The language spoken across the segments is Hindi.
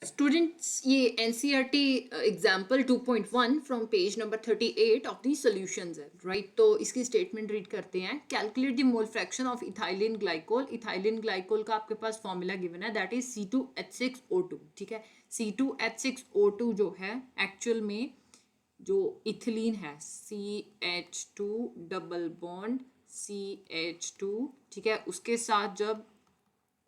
स्टूडेंट्स, ये NCERT example 2.1 from page number 38 of the solutions है, राइट। तो इसकी स्टेटमेंट रीड करते हैं। Calculate the mole fraction of ethylene glycol. Ethylene glycol का आपके पास फॉर्मूला गिवन है, दैट इज C2H6O2, ठीक है। C2H6O2 जो है एक्चुअल में जो इथिलीन है, CH2 डबल बॉन्ड CH2, ठीक है, उसके साथ जब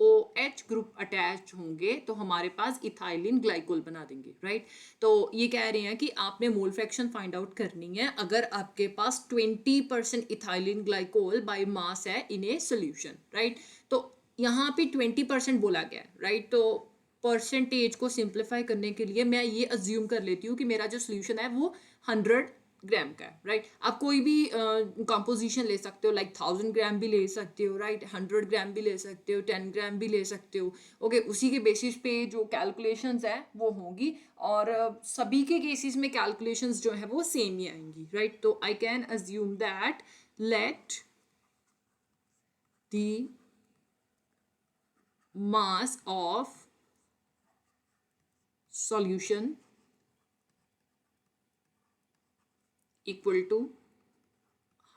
OH ग्रुप अटैच होंगे तो हमारे पास इथाइलिन ग्लाइकोल बना देंगे, राइट। तो ये कह रहे हैं कि आपने मोल फ्रैक्शन फाइंड आउट करनी है अगर आपके पास 20% इथाइलिन ग्लाइकोल बाय मास है इन ए सोल्यूशन, राइट। तो यहाँ पे 20% बोला गया है, राइट। तो परसेंटेज को सिंप्लीफाई करने के लिए मैं ये अज्यूम कर लेती हूँ कि मेरा जो सोल्यूशन है वो 100 ग्राम का है, राइट। आप कोई भी कंपोजिशन ले सकते हो, लाइक 1000 ग्राम भी ले सकते हो, राइट, 100 ग्राम भी ले सकते हो, 10 ग्राम भी ले सकते हो, ओके। उसी के बेसिस पे जो कैलकुलेशंस है वो होंगी, और सभी के केसेस में कैलकुलेशंस जो है वो सेम ही आएंगी, राइट। तो I can assume that let the mass of solution equal to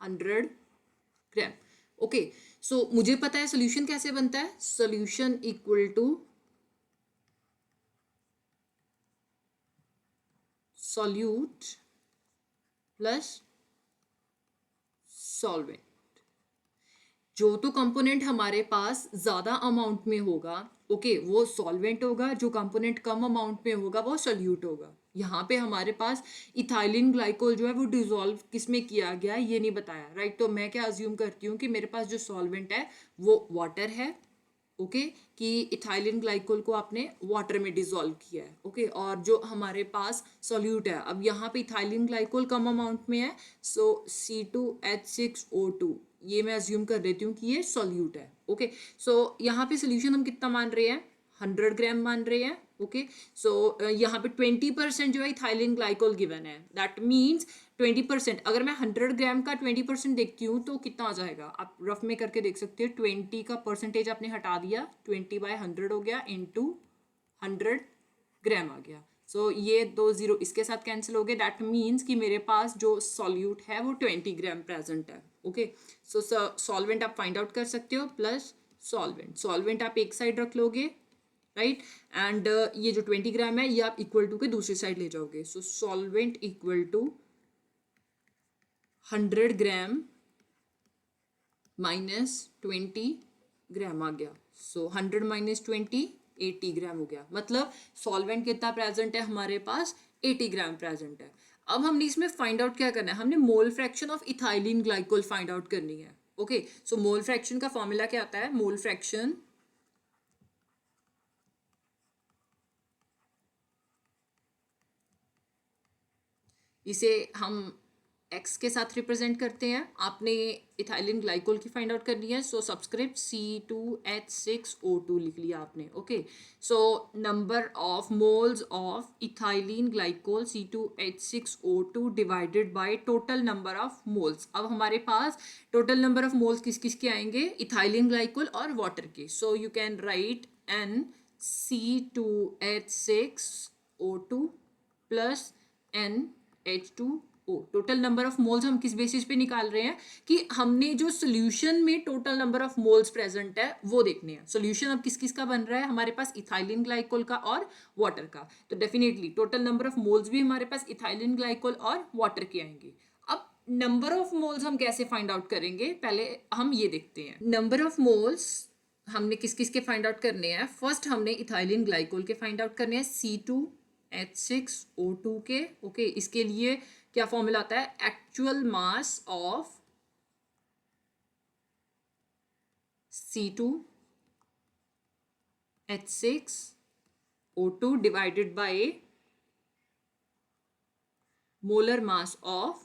100 gram, okay. So मुझे पता है सोल्यूशन कैसे बनता है। Solution equal to solute plus solvent. जो तो कंपोनेंट हमारे पास ज्यादा अमाउंट में होगा, ओके, वो सॉल्वेंट होगा। जो कंपोनेंट कम अमाउंट में होगा वो सोल्यूट होगा। यहाँ पे हमारे पास इथाइलिन ग्लाइकोल जो है वो डिसॉल्व किसमें किया गया ये नहीं बताया, राइट। तो मैं क्या अज्यूम करती हूँ कि मेरे पास जो सॉल्वेंट है वो वाटर है, ओके, कि इथाइलिन ग्लाइकोल को आपने वाटर में डिसॉल्व किया है, ओके। और जो हमारे पास सॉल्यूट है, अब यहाँ पे इथाइलिन ग्लाइकोल कम अमाउंट में है, सो C2H6O2 ये मैं अज्यूम कर देती हूँ कि ये सॉल्यूट है, ओके। सो यहाँ पे सोल्यूशन हम कितना मान रहे हैं, 100 ग्राम मान रहे हैं, ओके। सो यहाँ पे 20% जो है इथाइलिन ग्लाइकोल गिवन है, दैट मीन्स 20%। अगर मैं 100 ग्राम का 20% देखती हूँ तो कितना आ जाएगा, आप रफ में करके देख सकते हो। 20 का परसेंटेज आपने हटा दिया, 20/100 हो गया, इंटू 100 ग्राम आ गया। सो ये 2 जीरो इसके साथ कैंसिल हो गए, दैट मीन्स कि मेरे पास जो सॉल्यूट है वो 20 ग्राम प्रेजेंट है, ओके। सो सॉल्वेंट आप फाइंड आउट कर सकते हो, प्लस सॉल्वेंट। सॉल्वेंट आप एक साइड रख लोगे, राइट, एंड ये जो 20 ग्राम है ये आप इक्वल टू के दूसरी साइड ले जाओगे। So solvent equal to 100 gram minus 20 gram आ गया। सो 100 माइनस 20 80 ग्राम हो गया। मतलब सॉल्वेंट कितना प्रेजेंट है हमारे पास, 80 ग्राम प्रेजेंट है। अब हमने इसमें फाइंड आउट क्या करना है, हमने मोल fraction of ethylene glycol find out करनी है, ओके। सो मोल फ्रैक्शन का फॉर्मूला क्या आता है, मोल फ्रैक्शन इसे हम एक्स के साथ रिप्रेजेंट करते हैं। आपने इथाइलिन ग्लाइकोल की फाइंड आउट करनी है, सो सबस्क्रिप्ट C2H6O2 लिख लिया आपने, okay. So number of moles of ethylene glycol C2H6O2 divided by total number of moles. अब हमारे पास टोटल नंबर ऑफ मोल्स किस किस के आएंगे, इथाइलिन ग्लाइकोल और वाटर के। सो you can right NC2H6O2 plus NH2O। Total number of moles हम किस बेसिस पे निकाल रहे हैं कि हमने जो सोल्यूशन में total number of moles present है वो देखने हैं। सोल्यूशन अब किस किस का बन रहा है हमारे पास, इथाइलिन ग्लाइकोल का और वाटर का। तो definitely total number of moles भी हमारे पास इथाइलिन ग्लाइकोल और वाटर के आएंगे। अब नंबर ऑफ मोल्स हम कैसे फाइंड आउट करेंगे, पहले हम ये देखते हैं। नंबर ऑफ मोल्स हमने किस किस के फाइंड आउट करने हैं। फर्स्ट हमने इथाइलिन ग्लाइकोल के फाइंड आउट करने हैं, C2H6O2 के, ओके। इसके लिए क्या फॉर्मूला आता है, actual mass of C2H6O2 divided by molar mass of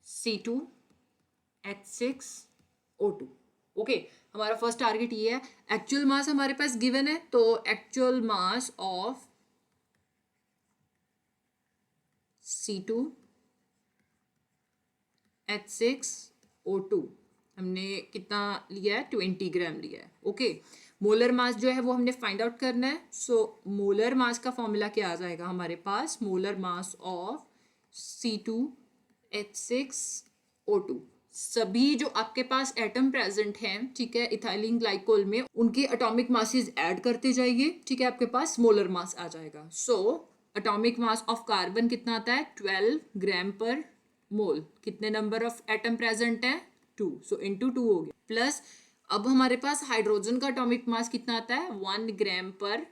C2H6O2, okay. हमारा फर्स्ट टारगेट ये है। एक्चुअल मास हमारे पास गिवन है, तो एक्चुअल मास ऑफ C2H6O2 हमने कितना लिया है, 20 ग्राम लिया है। ओके, मोलर मास जो है वो हमने फाइंड आउट करना है। सो मोलर मास का फॉर्मूला क्या आ जाएगा हमारे पास, मोलर मास ऑफ C2H6O2। सभी जो आपके पास एटम प्रेजेंट हैं, ठीक है, इथाइलिन ग्लाइकोल में, उनके एटॉमिक मासेस ऐड करते जाइए, ठीक है, आपके पास मोलर मास आ जाएगा। So atomic mass of carbon कितना आता है, 12 ग्राम पर मोल। कितने नंबर ऑफ एटम प्रेजेंट है, 2, सो इंटू 2 हो गया। प्लस अब हमारे पास हाइड्रोजन का एटॉमिक मास कितना आता है, 1 ग्राम पर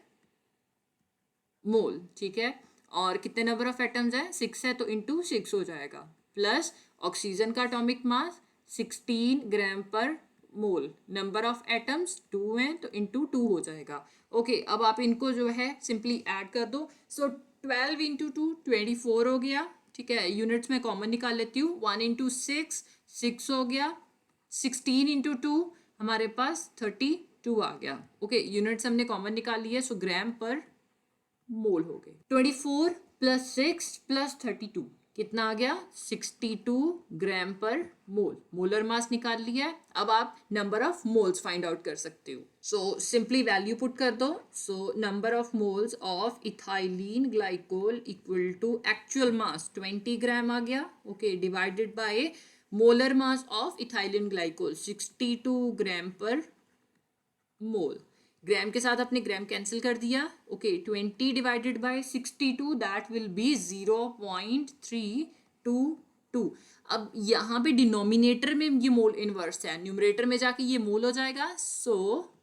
मोल, ठीक है, और कितने नंबर ऑफ एटम्स है, 6 है, तो इंटू 6 हो जाएगा। प्लस ऑक्सीजन का atomic mass 16 gram per mole, number of atoms 2 हैं, तो इंटू 2 हो जाएगा। ओके, अब आप इनको जो है सिंपली ऐड कर दो। सो 12 इंटू 2 24 हो गया, ठीक है, यूनिट्स में कॉमन निकाल लेती हूँ, 1 इंटू 6 6 हो गया, 16 इंटू 2 हमारे पास 32 आ गया। ओके, यूनिट्स हमने कॉमन निकाल ली है, सो ग्राम पर मोल हो गए। 24 प्लस 6 प्लस 32 कितना आ गया, 62 ग्राम पर मोल। मोलर मास निकाल लिया है। अब आप number of moles find out कर सकते हो। सो सिंपली वैल्यू पुट कर दो। So number of moles of ethylene glycol equal to actual mass 20 gram आ गया। Okay, divided by molar mass of ethylene glycol 62 gram per mole. ग्राम के साथ अपने ग्राम कैंसिल कर दिया। Okay, 20 divided by 62 that will be 0.322। अब यहाँ पे डिनोमिनेटर में ये मोल इनवर्स है, न्यूमरेटर में जाके ये मोल हो जाएगा। सो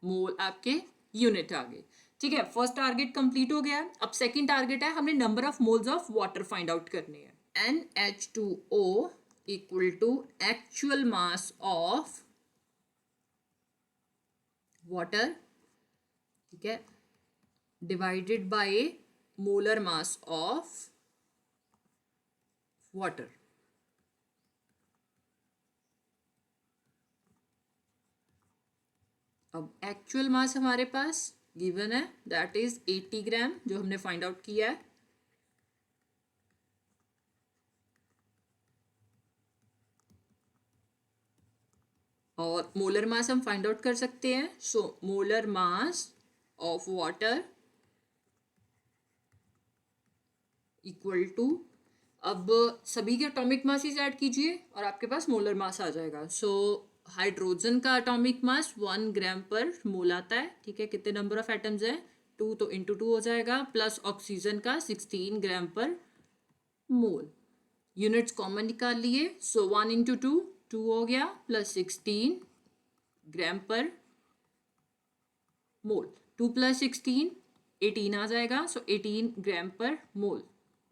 मोल आपके यूनिट आ गए, ठीक है। फर्स्ट टारगेट कंप्लीट हो गया। अब सेकंड टारगेट है, हमने number of moles of water find out करने हैं। NH2O equal to actual mass of water, ठीक है, divided by molar mass of water. अब एक्चुअल मास हमारे पास गिवन है, दैट इज 80 ग्राम, जो हमने फाइंड आउट किया है। और मोलर मास हम फाइंड आउट कर सकते हैं। So molar mass of water equal to, अब सभी के एटॉमिक मासेस ऐड कीजिए और आपके पास मोलर मास आ जाएगा। सो हाइड्रोजन का एटॉमिक मास 1 ग्राम पर मोल आता है, ठीक है, कितने नंबर ऑफ एटम्स है, 2, तो इंटू 2 हो जाएगा। प्लस ऑक्सीजन का 16 ग्राम पर मोल। यूनिट्स कॉमन निकाल लिए। सो 1 इंटू 2 2 हो गया, प्लस 16 ग्राम पर मोल। 2 प्लस 16 18 आ जाएगा। सो 18 ग्राम पर मोल।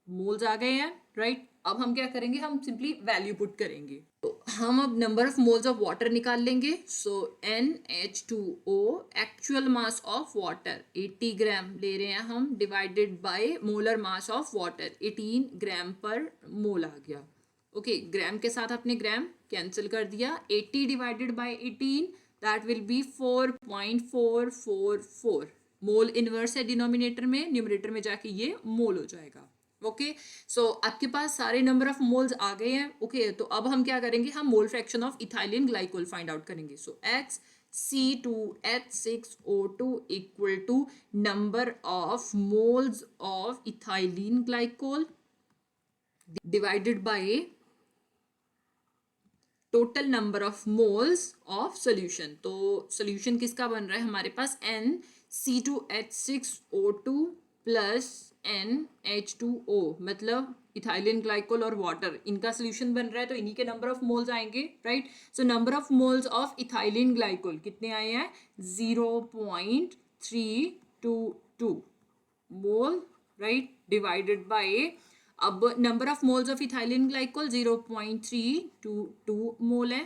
मोल्स आ गए हैं, राइट। अब हम क्या करेंगे, हम सिंपली वैल्यू पुट करेंगे। तो हम अब number of moles of water निकाल लेंगे। सो NH2O actual mass of water 80 ग्राम ले रहे हैं हम, divided by molar mass of water 18 gram per मोल आ गया। ओके, ग्राम के साथ अपने ग्राम कैंसिल कर दिया। 80 divided by 18 that will be 4.444। Mole inverse है डिनोमिनेटर में, न्यूमरेटर में जाके ये मोल हो जाएगा। ओके, सो आपके पास सारे नंबर ऑफ मोल्स आ गए हैं। ओके, तो अब हम क्या करेंगे, हम mole fraction of ethylene glycol find out करेंगे। So C2H6O2 equal to number of moles of ethylene glycol divided by total number of moles of solution. तो सोल्यूशन किसका बन रहा है हमारे पास, NC2H6O2 प्लस NH2O, मतलब इथाइलिन ग्लाइकोल और वाटर, इनका सोल्यूशन बन रहा है, तो इन्हीं के नंबर ऑफ मोल्स आएंगे, right. So number of moles of ethylene glycol कितने आए हैं, 0.322 मोल, राइट, डिवाइडेड बाय, अब number of moles of ethylene glycol 0.322 मोल है,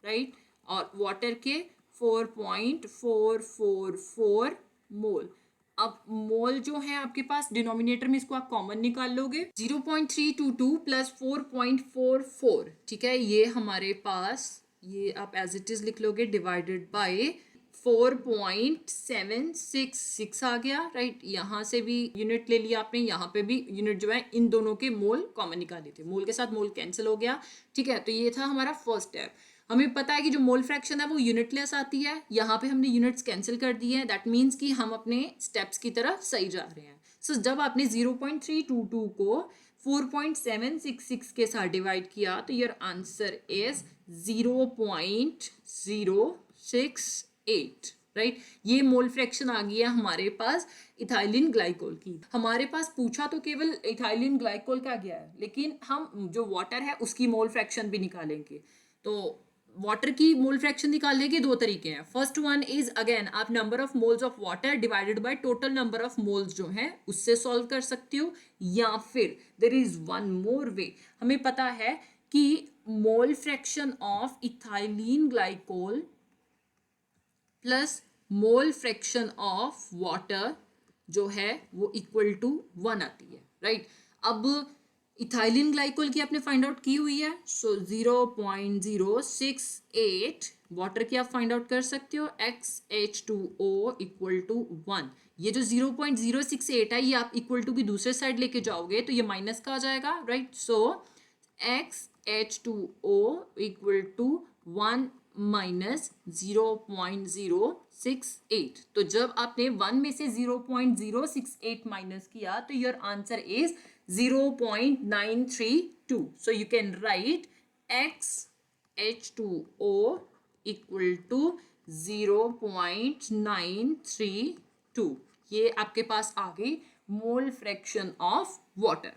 राइट, और वाटर के 4.444 मोल। अब मोल जो है आपके पास डिनोमिनेटर में, इसको आप कॉमन निकाल लोगे। 0.322 प्लस 4.44, ठीक है, ये हमारे पास, ये आप एज इट इज लिख लोगे, डिवाइडेड बाय 4.766 आ गया, राइट। यहाँ से भी यूनिट ले लिया आपने, यहाँ पे भी यूनिट जो है, इन दोनों के मोल कॉमन निकाले थे, मोल के साथ मोल कैंसिल हो गया, ठीक है। तो ये था हमारा फर्स्ट स्टेप। हमें पता है कि जो मोल फ्रैक्शन है वो यूनिटलेस आती है, यहाँ पे हमने यूनिट्स कैंसिल कर दिए हैं, दैट मीन्स कि हम अपने स्टेप्स की तरफ सही जा रहे हैं। सो जब आपने 0.322 को 4.766 के साथ डिवाइड किया तो योर आंसर इज 0.068, राइट। ये मोल फ्रैक्शन आ गया हमारे पास इथाइलिन ग्लाइकोल की। हमारे पास पूछा तो केवल इथाइलिन ग्लाइकोल का गया है, लेकिन हम जो वाटर है उसकी मोल फ्रैक्शन भी निकालेंगे। तो वाटर की मोल फ्रैक्शन निकालने के दो तरीके हैं। फर्स्ट वन इज अगेन आप number of moles of water divided by total number of moles जो हैं उससे सॉल्व कर सकते हो, या फिर देयर इज वन मोर वे। हमें पता है कि मोल fraction of ethylene glycol plus mole fraction of water जो है वो इक्वल टू 1 आती है, राइट। अब इथाइलिन ग्लाइकोल की आपने फाइंड आउट की हुई है, सो 0.068 वाटर की आप फाइंड आउट कर सकते हो, XH2O इक्वल टू 1। ये जो 0.068 है ये आप इक्वल टू की दूसरे साइड लेके जाओगे तो ये माइनस का आ जाएगा, right. So XH2O equal to 1 minus 0.068। तो जब आपने 1 में से 0.068 माइनस किया तो your answer is 0.932। So you can write XH2O equal to 0.932। ये आपके पास आ गई मोल फ्रैक्शन ऑफ वाटर।